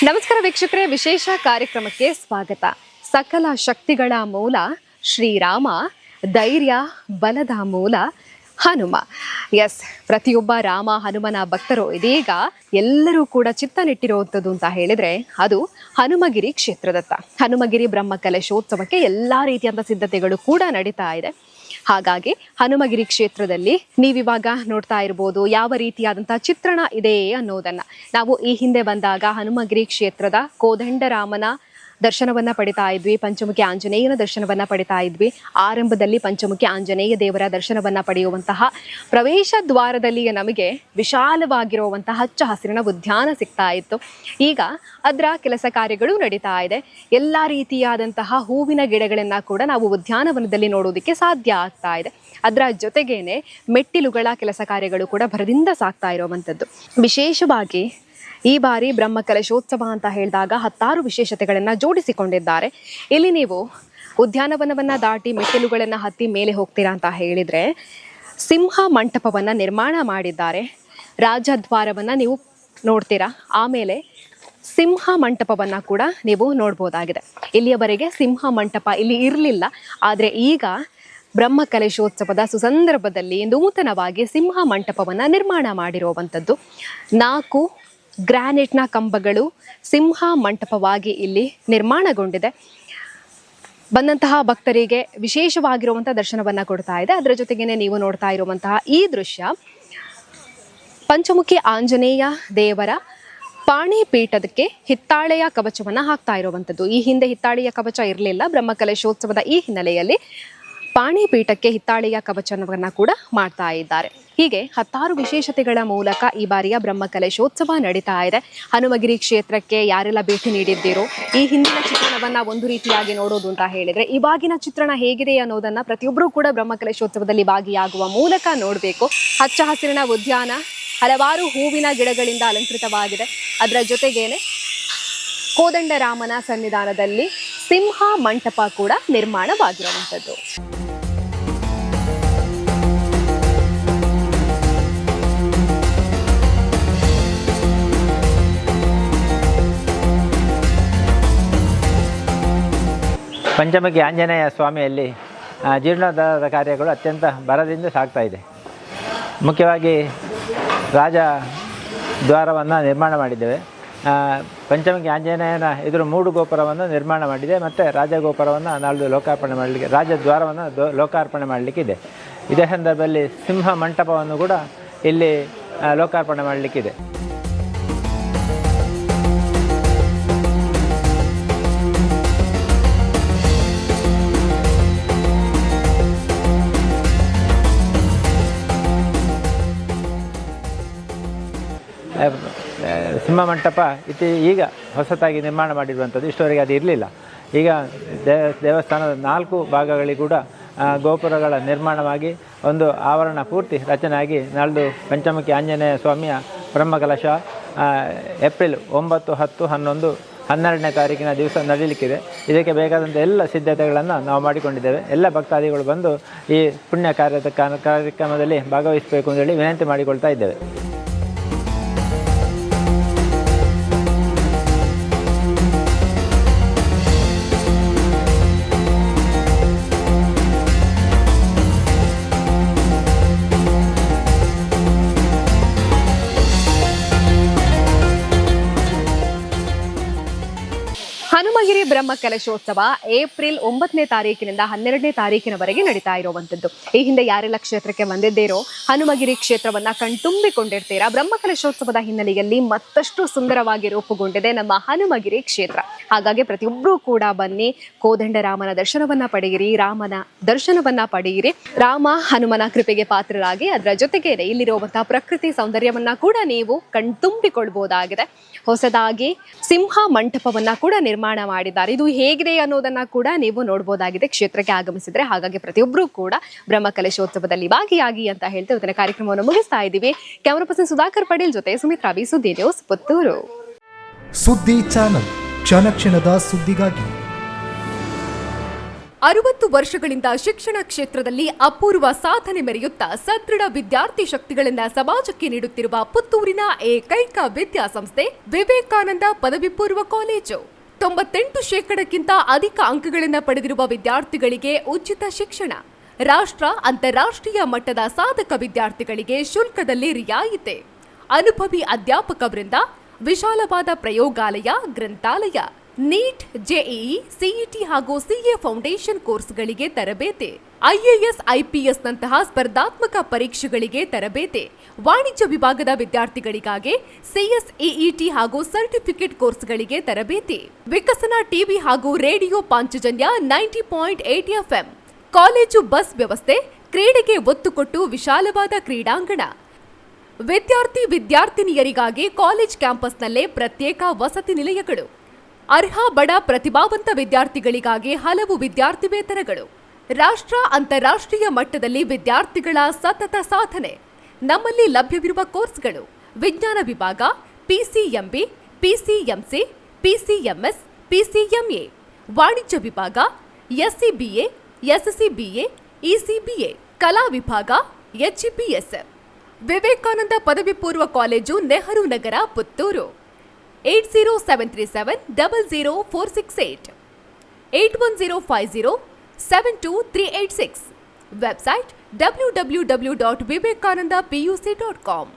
ನಮಸ್ಕಾರ ವೀಕ್ಷಕರೇ, ವಿಶೇಷ ಕಾರ್ಯಕ್ರಮಕ್ಕೆ ಸ್ವಾಗತ. ಸಕಲ ಶಕ್ತಿಗಳ ಮೂಲ ಶ್ರೀರಾಮ, ಧೈರ್ಯ ಬಲದ ಮೂಲ ಹನುಮ. ಎಸ್, ಪ್ರತಿಯೊಬ್ಬ ರಾಮ ಹನುಮನ ಭಕ್ತರು ಇದೀಗ ಎಲ್ಲರೂ ಕೂಡ ಚಿತ್ತ ನೆಟ್ಟಿರುವಂಥದ್ದು ಅಂತ ಹೇಳಿದ್ರೆ ಅದು ಹನುಮಗಿರಿ ಕ್ಷೇತ್ರದತ್ತ. ಹನುಮಗಿರಿ ಬ್ರಹ್ಮಕಲಶೋತ್ಸವಕ್ಕೆ ಎಲ್ಲ ರೀತಿಯಾದ ಸಿದ್ಧತೆಗಳು ಕೂಡ ನಡೀತಾ ಇದೆ. ಹಾಗಾಗಿ ಹನುಮಗಿರಿ ಕ್ಷೇತ್ರದಲ್ಲಿ ನೀವಿವಾಗ ನೋಡ್ತಾ ಇರ್ಬೋದು ಯಾವ ರೀತಿಯಾದಂತಹ ಚಿತ್ರಣ ಇದೆ ಅನ್ನೋದನ್ನ. ನಾವು ಈ ಹಿಂದೆ ಬಂದಾಗ ಹನುಮಗಿರಿ ಕ್ಷೇತ್ರದ ಕೋದಂಡರಾಮನ ದರ್ಶನವನ್ನ ಪಡಿತಾ ಇದ್ವಿ, ಪಂಚಮುಖಿ ಆಂಜನೇಯನ ದರ್ಶನವನ್ನ ಪಡಿತಾ ಇದ್ವಿ. ಆರಂಭದಲ್ಲಿ ಪಂಚಮುಖಿ ಆಂಜನೇಯ ದೇವರ ದರ್ಶನವನ್ನ ಪಡೆಯುವಂತಹ ಪ್ರವೇಶ ದ್ವಾರದಲ್ಲಿಯೇ ನಮಗೆ ವಿಶಾಲವಾಗಿರುವಂತಹ ಹಚ್ಚ ಹಸಿರಿನ ಉದ್ಯಾನ ಸಿಗ್ತಾ ಇತ್ತು. ಈಗ ಅದರ ಕೆಲಸ ಕಾರ್ಯಗಳು ನಡೀತಾ ಇದೆ. ಎಲ್ಲ ರೀತಿಯಾದಂತಹ ಹೂವಿನ ಗಿಡಗಳನ್ನ ಕೂಡ ನಾವು ಉದ್ಯಾನವನದಲ್ಲಿ ನೋಡೋದಕ್ಕೆ ಸಾಧ್ಯ ಆಗ್ತಾ ಇದೆ. ಅದರ ಜೊತೆಗೇನೆ ಮೆಟ್ಟಿಲುಗಳ ಕೆಲಸ ಕಾರ್ಯಗಳು ಕೂಡ ಭರದಿಂದ ಸಾಗ್ತಾ ಇರುವಂಥದ್ದು. ವಿಶೇಷವಾಗಿ ಈ ಬಾರಿ ಬ್ರಹ್ಮಕಲಶೋತ್ಸವ ಅಂತ ಹೇಳಿದಾಗ ಹತ್ತಾರು ವಿಶೇಷತೆಗಳನ್ನು ಜೋಡಿಸಿಕೊಂಡಿದ್ದಾರೆ. ಇಲ್ಲಿ ನೀವು ಉದ್ಯಾನವನವನ್ನು ದಾಟಿ ಮೆಟ್ಟಿಲುಗಳನ್ನು ಹತ್ತಿ ಮೇಲೆ ಹೋಗ್ತೀರಾ ಅಂತ ಹೇಳಿದರೆ ಸಿಂಹ ಮಂಟಪವನ್ನು ನಿರ್ಮಾಣ ಮಾಡಿದ್ದಾರೆ. ರಾಜದ್ವಾರವನ್ನು ನೀವು ನೋಡ್ತೀರಾ, ಆಮೇಲೆ ಸಿಂಹ ಮಂಟಪವನ್ನು ಕೂಡ ನೀವು ನೋಡ್ಬೋದಾಗಿದೆ. ಇಲ್ಲಿಯವರೆಗೆ ಸಿಂಹ ಮಂಟಪ ಇಲ್ಲಿ ಇರಲಿಲ್ಲ, ಆದರೆ ಈಗ ಬ್ರಹ್ಮಕಲಶೋತ್ಸವದ ಸುಸಂದರ್ಭದಲ್ಲಿ ನೂತನವಾಗಿ ಸಿಂಹ ಮಂಟಪವನ್ನು ನಿರ್ಮಾಣ ಮಾಡಿರುವಂಥದ್ದು. 4 ಗ್ರಾನೈಟ್ನ ಕಂಬಗಳು ಸಿಂಹ ಮಂಟಪವಾಗಿ ಇಲ್ಲಿ ನಿರ್ಮಾಣಗೊಂಡಿದೆ. ಬಂದಂತಹ ಭಕ್ತರಿಗೆ ವಿಶೇಷವಾಗಿರುವಂತಹ ದರ್ಶನವನ್ನ ಕೊಡ್ತಾ ಇದೆ. ಅದರ ಜೊತೆಗೇನೆ ನೀವು ನೋಡ್ತಾ ಇರುವಂತಹ ಈ ದೃಶ್ಯ ಪಂಚಮುಖಿ ಆಂಜನೇಯ ದೇವರ ಪಾಣಿಪೀಠದಕ್ಕೆ ಹಿತ್ತಾಳೆಯ ಕವಚವನ್ನ ಹಾಕ್ತಾ ಇರುವಂಥದ್ದು. ಈ ಹಿಂದೆ ಹಿತ್ತಾಳೆಯ ಕವಚ ಇರಲಿಲ್ಲ. ಬ್ರಹ್ಮಕಲಶೋತ್ಸವದ ಈ ಹಿನ್ನೆಲೆಯಲ್ಲಿ ಪಾಣಿಪೀಠಕ್ಕೆ ಹಿತ್ತಾಳೆಯ ಕವಚವನ್ನ ಕೂಡ ಮಾಡ್ತಾ ಇದ್ದಾರೆ. ಹೀಗೆ ಹತ್ತಾರು ವಿಶೇಷತೆಗಳ ಮೂಲಕ ಈ ಬಾರಿಯ ಬ್ರಹ್ಮಕಲಶೋತ್ಸವ ನಡೀತಾ ಇದೆ. ಹನುಮಗಿರಿ ಕ್ಷೇತ್ರಕ್ಕೆ ಯಾರೆಲ್ಲ ಭೇಟಿ ನೀಡಿದ್ದೀರೋ ಈ ಹಿಂದಿನ ಚಿತ್ರಣವನ್ನ ಒಂದು ರೀತಿಯಾಗಿ ನೋಡೋದು ಅಂತ ಹೇಳಿದ್ರೆ ಇವಾಗಿನ ಚಿತ್ರಣ ಹೇಗಿದೆ ಅನ್ನೋದನ್ನ ಪ್ರತಿಯೊಬ್ಬರೂ ಕೂಡ ಬ್ರಹ್ಮಕಲಶೋತ್ಸವದಲ್ಲಿ ಭಾಗಿಯಾಗುವ ಮೂಲಕ ನೋಡಬೇಕು. ಹಚ್ಚ ಹಸಿರಿನ ಉದ್ಯಾನ ಹಲವಾರು ಹೂವಿನ ಗಿಡಗಳಿಂದ ಅಲಂಕೃತವಾಗಿದೆ. ಅದರ ಜೊತೆಗೇನೆ ಕೋದಂಡರಾಮನ ಸನ್ನಿಧಾನದಲ್ಲಿ ಸಿಂಹ ಮಂಟಪ ಕೂಡ ನಿರ್ಮಾಣವಾಗಿರುವಂಥದ್ದು. ಪಂಚಮುಖಿ ಆಂಜನೇಯ ಸ್ವಾಮಿಯಲ್ಲಿ ಜೀರ್ಣೋದ್ಧಾರದ ಕಾರ್ಯಗಳು ಅತ್ಯಂತ ಭರದಿಂದ ಸಾಗ್ತಾ ಇದೆ. ಮುಖ್ಯವಾಗಿ ರಾಜ ದ್ವಾರವನ್ನು ನಿರ್ಮಾಣ ಮಾಡಿದ್ದೇವೆ. ಪಂಚಮುಖಿ ಆಂಜನೇಯನ ಎದುರು 3 ಗೋಪುರವನ್ನು ನಿರ್ಮಾಣ ಮಾಡಿದೆ ಮತ್ತು ರಾಜಗೋಪುರವನ್ನು ನಾಳೆ ಲೋಕಾರ್ಪಣೆ ಮಾಡಲಿಕ್ಕೆ, ರಾಜದ್ವಾರವನ್ನು ಲೋಕಾರ್ಪಣೆ ಮಾಡಲಿಕ್ಕಿದೆ. ಇದೇ ಸಂದರ್ಭದಲ್ಲಿ ಸಿಂಹ ಮಂಟಪವನ್ನು ಕೂಡ ಇಲ್ಲಿ ಲೋಕಾರ್ಪಣೆ ಮಾಡಲಿಕ್ಕಿದೆ. ಸಿಂಹ ಮಂಟಪ ಈಗ ಹೊಸತಾಗಿ ನಿರ್ಮಾಣ ಮಾಡಿರುವಂಥದ್ದು. ಇಷ್ಟವರೆಗೆ ಅದು ಇರಲಿಲ್ಲ. ಈಗ ದೇವಸ್ಥಾನದ 4 ಭಾಗಗಳಿಗೆ ಕೂಡ ಗೋಪುರಗಳ ನಿರ್ಮಾಣವಾಗಿ ಒಂದು ಆವರಣ ಪೂರ್ತಿ ರಚನೆ ಆಗಿ ನಾಳ್ದು ಪಂಚಮುಖಿ ಆಂಜನೇಯ ಸ್ವಾಮಿಯ ಬ್ರಹ್ಮಕಲಶ ಏಪ್ರಿಲ್ 9, 10, 11, 12ನೇ ತಾರೀಕಿನ ದಿವಸ ನಡೀಲಿಕ್ಕಿದೆ. ಇದಕ್ಕೆ ಬೇಕಾದಂಥ ಎಲ್ಲ ಸಿದ್ಧತೆಗಳನ್ನು ನಾವು ಮಾಡಿಕೊಂಡಿದ್ದೇವೆ. ಎಲ್ಲ ಭಕ್ತಾದಿಗಳು ಬಂದು ಈ ಪುಣ್ಯ ಕಾರ್ಯಕ್ರಮದಲ್ಲಿ ಭಾಗವಹಿಸಬೇಕು ಅಂತೇಳಿ ವಿನಂತಿ ಮಾಡಿಕೊಳ್ತಾ ಇದ್ದೇವೆ. ಹನುಮಗಿರಿ ಬ್ರಹ್ಮಕಲಶೋತ್ಸವ ಏಪ್ರಿಲ್ 9ನೇ ತಾರೀಕಿನಿಂದ 12ನೇ ತಾರೀಕಿನವರೆಗೆ ನಡೀತಾ ಇರುವಂಥದ್ದು. ಈ ಹಿಂದೆ ಯಾರೆಲ್ಲ ಕ್ಷೇತ್ರಕ್ಕೆ ಬಂದಿದ್ದೀರೋ ಹನುಮಗಿರಿ ಕ್ಷೇತ್ರವನ್ನ ಕಣ್ತುಂಬಿಕೊಂಡಿರ್ತೀರಾ. ಬ್ರಹ್ಮಕಲಶೋತ್ಸವದ ಹಿನ್ನೆಲೆಯಲ್ಲಿ ಮತ್ತಷ್ಟು ಸುಂದರವಾಗಿ ರೂಪುಗೊಂಡಿದೆ ನಮ್ಮ ಹನುಮಗಿರಿ ಕ್ಷೇತ್ರ. ಹಾಗಾಗಿ ಪ್ರತಿಯೊಬ್ಬರೂ ಕೂಡ ಬನ್ನಿ, ಕೋದಂಡರಾಮನ ದರ್ಶನವನ್ನ ಪಡೆಯಿರಿ, ರಾಮನ ದರ್ಶನವನ್ನ ಪಡೆಯಿರಿ. ರಾಮ ಹನುಮನ ಕೃಪೆಗೆ ಪಾತ್ರರಾಗಿ ಅದರ ಜೊತೆಗೆ ಇಲ್ಲಿರುವಂತಹ ಪ್ರಕೃತಿ ಸೌಂದರ್ಯವನ್ನ ಕೂಡ ನೀವು ಕಣ್ತುಂಬಿಕೊಳ್ಬಹುದಾಗಿದೆ. ಹೊಸದಾಗಿ ಸಿಂಹ ಮಂಟಪವನ್ನ ಕೂಡ ನಿರ್ಮಾಣ ಮಾಡಿದ್ದಾರೆ. ಇದು ಹೇಗಿದೆ ಅನ್ನೋದನ್ನ ಕೂಡ ನೀವು ನೋಡಬಹುದಾಗಿದೆ ಕ್ಷೇತ್ರಕ್ಕೆ ಆಗಮಿಸಿದ್ರೆ. ಹಾಗಾಗಿ ಪ್ರತಿಯೊಬ್ಬರೂ ಕೂಡ ಬ್ರಹ್ಮಕಲಶೋತ್ಸವದಲ್ಲಿ ಭಾಗಿಯಾಗಿ ಅಂತ ಹೇಳ್ತಾ ಇವತ್ತಿನ ಕಾರ್ಯಕ್ರಮವನ್ನು ಮುಗಿಸ್ತಾ ಇದ್ದೀವಿ. ಕ್ಯಾಮರಾ ಪರ್ಸನ್ ಸುಧಾಕರ್ ಪಟೇಲ್ ಜೊತೆ ಸುಮಿತ್ರಾ ಬಿ, ಸುದ್ದಿ ನ್ಯೂಸ್, ಪುತ್ತೂರು. ಸುದ್ದಿ ಚಾನಲ್, ಕ್ಷಣ ಕ್ಷಣದ ಸುದ್ದಿಗಾಗಿ. 60 ವರ್ಷಗಳಿಂದ ಶಿಕ್ಷಣ ಕ್ಷೇತ್ರದಲ್ಲಿ ಅಪೂರ್ವ ಸಾಧನೆ ಮೆರೆಯುತ್ತಾ ಸದೃಢ ವಿದ್ಯಾರ್ಥಿ ಶಕ್ತಿಗಳನ್ನ ಸಮಾಜಕ್ಕೆ ನೀಡುತ್ತಿರುವ ಪುತ್ತೂರಿನ ಏಕೈಕ ವಿದ್ಯಾಸಂಸ್ಥೆ ವಿವೇಕಾನಂದ ಪದವಿ ಪೂರ್ವ ಕಾಲೇಜು. 98% ಅಧಿಕ ಅಂಕಗಳನ್ನು ಪಡೆದಿರುವ ವಿದ್ಯಾರ್ಥಿಗಳಿಗೆ ಉಚಿತ ಶಿಕ್ಷಣ, ರಾಷ್ಟ್ರ ಅಂತಾರಾಷ್ಟ್ರೀಯ ಮಟ್ಟದ ಸಾಧಕ ವಿದ್ಯಾರ್ಥಿಗಳಿಗೆ ಶುಲ್ಕದಲ್ಲಿ ರಿಯಾಯಿತಿ, ಅನುಭವಿ ಅಧ್ಯಾಪಕ ವೃಂದ, ವಿಶಾಲವಾದ ಪ್ರಯೋಗಾಲಯ, ಗ್ರಂಥಾಲಯ, ನೀಟ್, ಜೆಇಇ, ಸಿಇಟಿ ಹಾಗೂ ಸಿಎ ಫೌಂಡೇಶನ್ ಕೋರ್ಸ್ಗಳಿಗೆ ತರಬೇತಿ, ಐಎಎಸ್, ಐಪಿಎಸ್ ನಂತಹ ಸ್ಪರ್ಧಾತ್ಮಕ ಪರೀಕ್ಷೆಗಳಿಗೆ ತರಬೇತಿ, ವಾಣಿಜ್ಯ ವಿಭಾಗದ ವಿದ್ಯಾರ್ಥಿಗಳಿಗಾಗಿ ಸಿಎಸ್ಇಇಟಿ ಹಾಗೂ ಸರ್ಟಿಫಿಕೇಟ್ ಕೋರ್ಸ್ಗಳಿಗೆ ತರಬೇತಿ, ವಿಕಸನ ಟಿವಿ ಹಾಗೂ radio Panchajanya 90.8 FM, college bus ವ್ಯವಸ್ಥೆ, ಕ್ರೀಡೆಗೆ ಒತ್ತು ಕೊಟ್ಟು ವಿಶಾಲವಾದ ಕ್ರೀಡಾಂಗಣ, ವಿದ್ಯಾರ್ಥಿನಿಯರಿಗಾಗಿ ಕಾಲೇಜ್ ಕ್ಯಾಂಪಸ್ನಲ್ಲೇ ಪ್ರತ್ಯೇಕ ವಸತಿ ನಿಲಯಗಳು, ಅರ್ಹ ಬಡ ಪ್ರತಿಭಾವಂತ ವಿದ್ಯಾರ್ಥಿಗಳಿಗಾಗಿ ಹಲವು ವಿದ್ಯಾರ್ಥಿ ವೇತನಗಳು, ರಾಷ್ಟ್ರ ಅಂತಾರಾಷ್ಟ್ರೀಯ ಮಟ್ಟದಲ್ಲಿ ವಿದ್ಯಾರ್ಥಿಗಳ ಸತತ ಸಾಧನೆ. ನಮ್ಮಲ್ಲಿ ಲಭ್ಯವಿರುವ ಕೋರ್ಸ್ಗಳು: ವಿಜ್ಞಾನ ವಿಭಾಗ, ಪಿಸಿಎಂಬಿ, ಪಿಸಿಎಂಸಿ, ಪಿಸಿಎಂಎಸ್, ಪಿಸಿಎಂಎ, ವಾಣಿಜ್ಯ ವಿಭಾಗ, ಎಸ್ಸಿಬಿಎ, ಎಸ್ಸಿಬಿಎ, ಇಸಿಬಿಎ, ಕಲಾ ವಿಭಾಗ, ಎಚ್ಇಪಿಎಸ್. ವಿವೇಕಾನಂದ ಪದವಿ ಪೂರ್ವ college, Nehru Nagar, Puttur. 8073700468, 8105072386. Website www.vivekanandapuc.com.